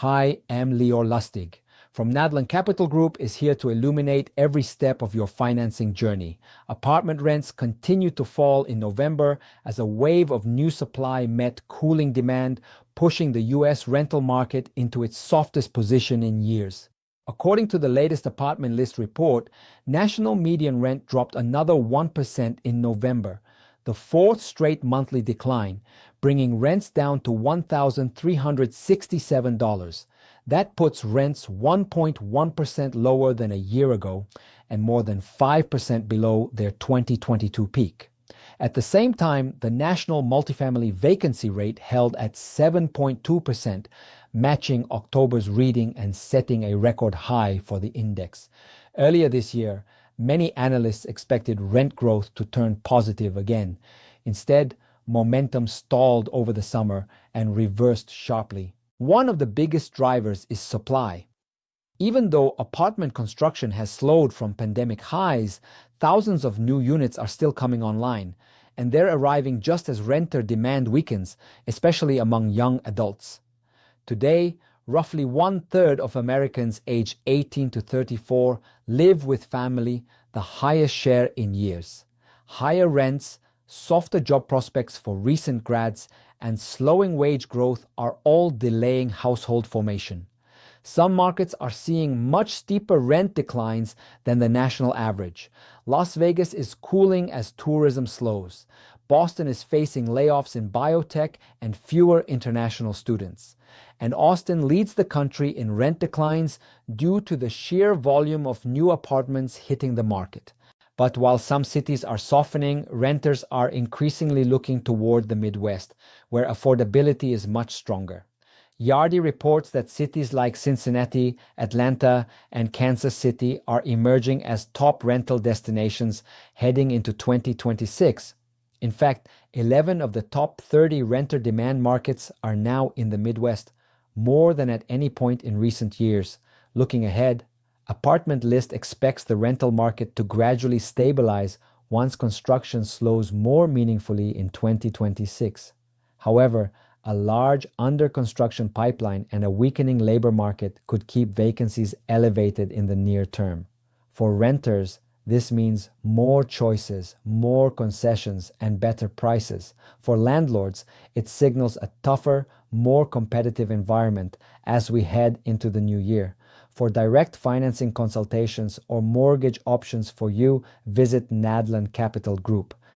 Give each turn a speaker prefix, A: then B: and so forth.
A: Hi, I'm Lior Lustig from Nadlan Capital Group is here to illuminate every step of your financing journey. Apartment rents continued to fall in November as a wave of new supply met cooling demand, pushing the US rental market into its softest position in years. According to the latest apartment list report, national median rent dropped another 1% in November, the fourth straight monthly decline, bringing rents down to $1,367. That puts rents 1.1% lower than a year ago and more than 5% below their 2022 peak. At the same time, the national multifamily vacancy rate held at 7.2%, matching October's reading and setting a record high for the index. Earlier this year, many analysts expected rent growth to turn positive again. Instead, momentum stalled over the summer and reversed sharply. One of the biggest drivers is supply. Even though apartment construction has slowed from pandemic highs, thousands of new units are still coming online, and they're arriving just as renter demand weakens, especially among young adults. Today, roughly 1/3 of Americans aged 18 to 34 live with family, the highest share in years. Higher rents, softer job prospects for recent grads, and slowing wage growth are all delaying household formation. Some markets are seeing much steeper rent declines than the national average. Las Vegas is cooling as tourism slows. Boston is facing layoffs in biotech and fewer international students. And Austin leads the country in rent declines due to the sheer volume of new apartments hitting the market. But while some cities are softening, renters are increasingly looking toward the Midwest, where affordability is much stronger. Yardi reports that cities like Cincinnati, Atlanta, and Kansas City are emerging as top rental destinations heading into 2026. In fact, 11 of the top 30 renter demand markets are now in the Midwest, more than at any point in recent years. Looking ahead, Apartment List expects the rental market to gradually stabilize once construction slows more meaningfully in 2026. However, a large under-construction pipeline and a weakening labor market could keep vacancies elevated in the near term. For renters, this means more choices, more concessions, and better prices. For landlords, it signals a tougher, more competitive environment as we head into the new year. For direct financing consultations or mortgage options for you, visit Nadlan Capital Group.